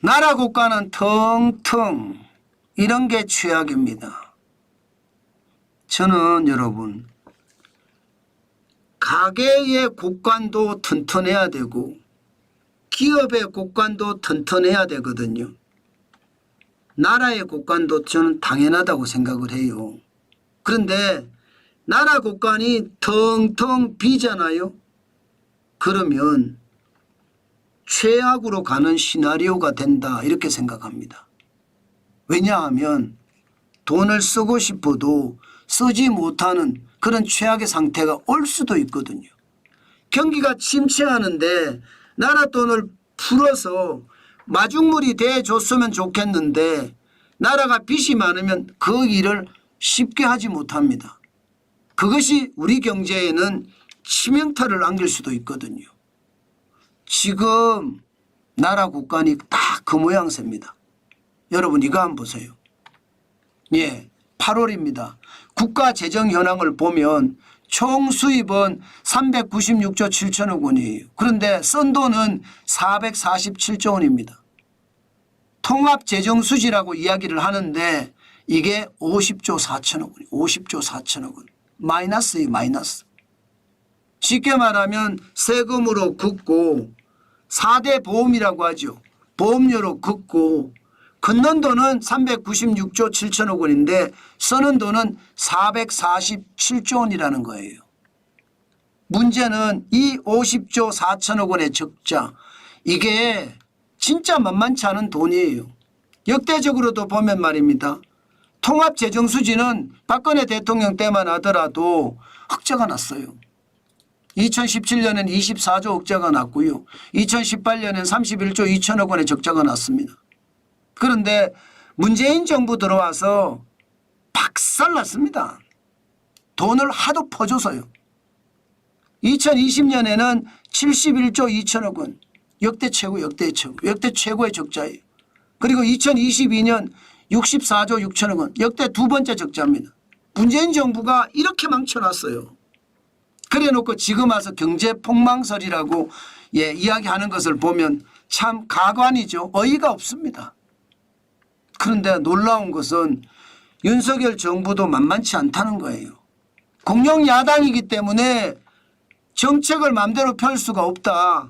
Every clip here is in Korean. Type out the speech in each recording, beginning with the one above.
나라 국가는 텅텅 이런 게 최악입니다. 저는 여러분 가계의 국간도 튼튼해야 되고 기업의 국간도 튼튼해야 되거든요. 나라의 국간도 저는 당연하다고 생각을 해요. 그런데 나라 국간이 텅텅 비잖아요. 그러면 최악으로 가는 시나리오가 된다 이렇게 생각합니다. 왜냐하면 돈을 쓰고 싶어도 쓰지 못하는 그런 최악의 상태가 올 수도 있거든요. 경기가 침체하는데 나라 돈을 풀어서 마중물이 돼줬으면 좋겠는데 나라가 빚이 많으면 그 일을 쉽게 하지 못합니다. 그것이 우리 경제에는 치명타를 안길 수도 있거든요. 지금 나라 국간이 딱 그 모양새입니다. 여러분 이거 한번 보세요. 예, 8월입니다. 국가 재정 현황을 보면 총 수입은 396조 7천억 원이에요. 그런데 쓴 돈은 447조 원입니다. 통합재정수지라고 이야기를 하는데 이게 50조 4천억 원, 50조 4천억 원. 마이너스예요, 마이너스. 쉽게 말하면 세금으로 긋고 4대 보험이라고 하죠. 보험료로 긋고 긋는 돈은 396조 7천억 원인데 쓰는 돈은 447조 원이라는 거예요. 문제는 이 50조 4천억 원의 적자 이게 진짜 만만치 않은 돈이에요. 역대적으로도 보면 말입니다. 통합재정수지는 박근혜 대통령 때만 하더라도 흑자가 났어요. 2017년엔 24조 흑자가 났고요. 2018년엔 31조 2천억 원의 적자가 났습니다. 그런데 문재인 정부 들어와서 박살났습니다. 돈을 하도 퍼줘서요. 2020년에는 71조 2천억 원. 역대 최고, 역대 최고, 역대 최고의 적자예요. 그리고 2022년 64조 6천억 원. 역대 두 번째 적자입니다. 문재인 정부가 이렇게 망쳐놨어요. 그래 놓고 지금 와서 경제폭망설이라고 이야기하는 것을 보면 참 가관이죠. 어이가 없습니다. 그런데 놀라운 것은 윤석열 정부도 만만치 않다는 거예요. 공룡 야당이기 때문에 정책을 마음대로 펼 수가 없다.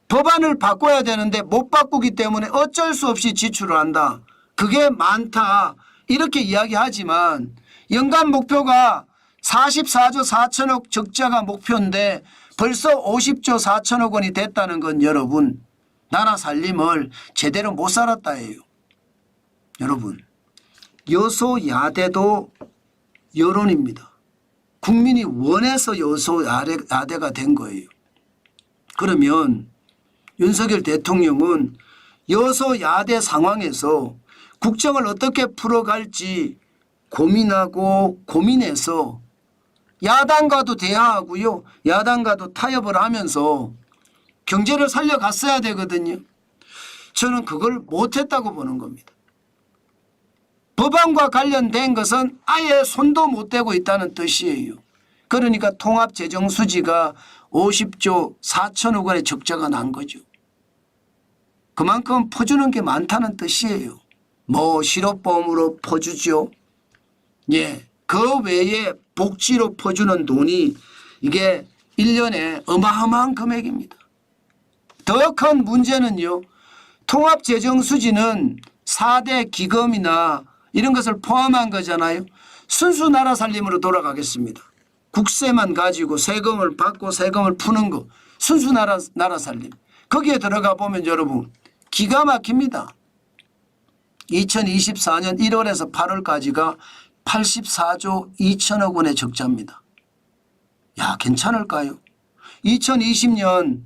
법안을 바꿔야 되는데 못 바꾸기 때문에 어쩔 수 없이 지출을 한다. 그게 많다. 이렇게 이야기하지만 연간 목표가 44조 4천억 적자가 목표인데 벌써 50조 4천억 원이 됐다는 건 여러분 나라 살림을 제대로 못 살았다예요. 여러분 여소야대도 여론입니다. 국민이 원해서 여소야대가 된 거예요. 그러면 윤석열 대통령은 여소야대 상황에서 국정을 어떻게 풀어갈지 고민하고 고민해서 야당과도 대화하고요. 야당과도 타협을 하면서 경제를 살려갔어야 되거든요. 저는 그걸 못했다고 보는 겁니다. 법안과 관련된 것은 아예 손도 못 대고 있다는 뜻이에요. 그러니까 통합재정수지가 50조 4천억 원의 적자가 난 거죠. 그만큼 퍼주는 게 많다는 뜻이에요. 뭐 실업보험으로 퍼주죠. 예, 그 외에 복지로 퍼주는 돈이 이게 1년에 어마어마한 금액입니다. 더 큰 문제는요. 통합재정수지는 4대 기금이나 이런 것을 포함한 거잖아요. 순수 나라 살림으로 돌아가겠습니다. 국세만 가지고 세금을 받고 세금을 푸는 거 순수 나라 살림. 거기에 들어가 보면 여러분 기가 막힙니다. 2024년 1월에서 8월까지가 84조 2천억 원의 적자입니다. 야, 괜찮을까요? 2020년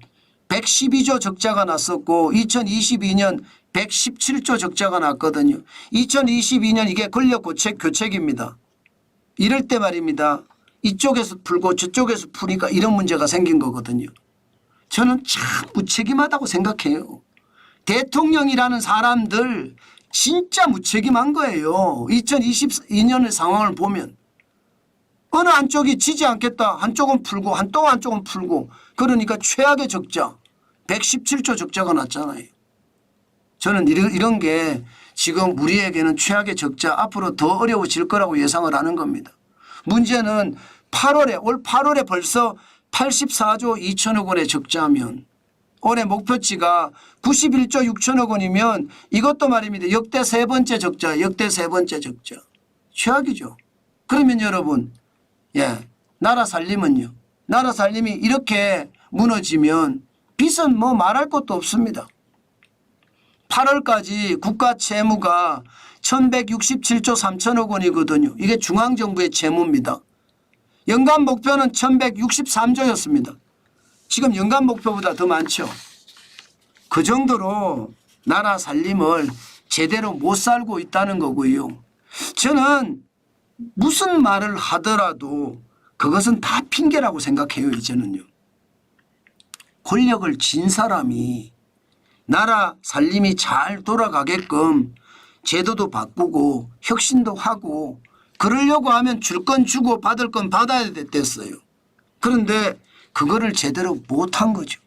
112조 적자가 났었고 2022년 117조 적자가 났거든요. 2022년 이게 권력교체입니다. 이럴 때 말입니다. 이쪽에서 풀고 저쪽에서 푸니까 이런 문제가 생긴 거거든요. 저는 참 무책임하다고 생각해요. 대통령이라는 사람들 진짜 무책임한 거예요. 2022년의 상황을 보면 어느 한쪽이 지지 않겠다. 한쪽은 풀고 또 한쪽은 풀고 그러니까 최악의 적자 117조 적자가 났잖아요. 저는 이런 게 지금 우리에게는 최악의 적자 앞으로 더 어려워질 거라고 예상을 하는 겁니다. 문제는 올 8월에 벌써 84조 2천억 원의 적자면 올해 목표치가 91조 6천억 원이면 이것도 말입니다. 역대 세 번째 적자, 역대 세 번째 적자. 최악이죠. 그러면 여러분, 나라 살림은요. 나라 살림이 이렇게 무너지면 빚은 뭐 말할 것도 없습니다. 8월까지 국가 채무가 1167조 3천억 원이거든요. 이게 중앙정부의 채무입니다. 연간 목표는 1163조였습니다. 지금 연간 목표보다 더 많죠. 그 정도로 나라 살림을 제대로 못 살고 있다는 거고요. 저는 무슨 말을 하더라도 그것은 다 핑계라고 생각해요. 이제는요. 권력을 쥔 사람이 나라 살림이 잘 돌아가게끔 제도도 바꾸고 혁신도 하고 그러려고 하면 줄 건 주고 받을 건 받아야 됐어요. 그런데 그거를 제대로 못한 거죠.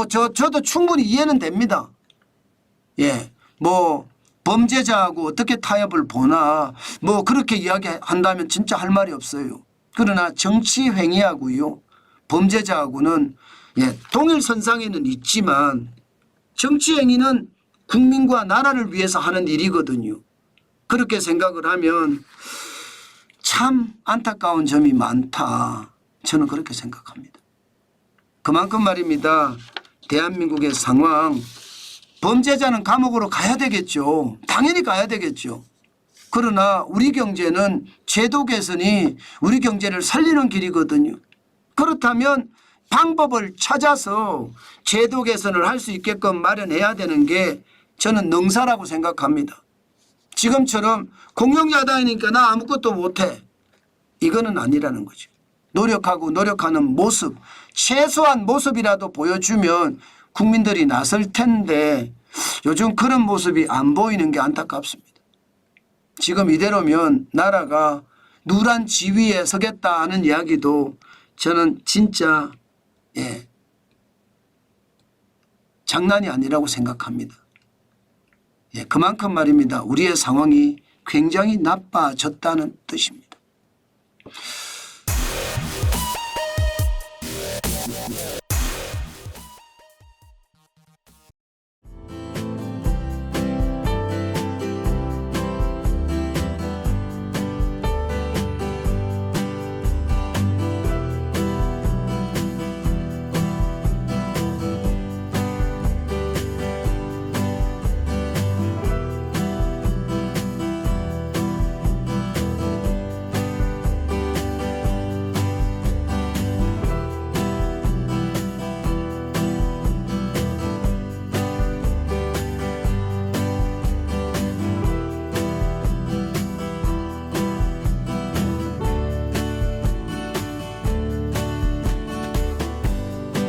저도 충분히 이해는 됩니다. 범죄자하고 어떻게 타협을 보나 그렇게 이야기한다면 진짜 할 말이 없어요. 그러나 정치 행위하고요. 범죄자하고는 동일선상에는 있지만 정치 행위는 국민과 나라를 위해서 하는 일이거든요. 그렇게 생각을 하면 참 안타까운 점이 많다. 저는 그렇게 생각합니다. 그만큼 말입니다. 대한민국의 상황, 범죄자는 감옥으로 가야 되겠죠. 당연히 가야 되겠죠. 그러나 우리 경제는 제도 개선이 우리 경제를 살리는 길이거든요. 그렇다면 방법을 찾아서 제도 개선을 할 수 있게끔 마련해야 되는 게 저는 능사라고 생각합니다. 지금처럼 공룡야당이니까 나 아무것도 못해. 이거는 아니라는 거죠. 노력하는 모습, 최소한 모습이라도 보여주면 국민들이 나설 텐데 요즘 그런 모습이 안 보이는 게 안타깝습니다. 지금 이대로면 나라가 누란 지위에 서겠다 하는 이야기도 저는 진짜 장난이 아니라고 생각합니다. 그만큼 말입니다. 우리의 상황이 굉장히 나빠졌다는 뜻입니다.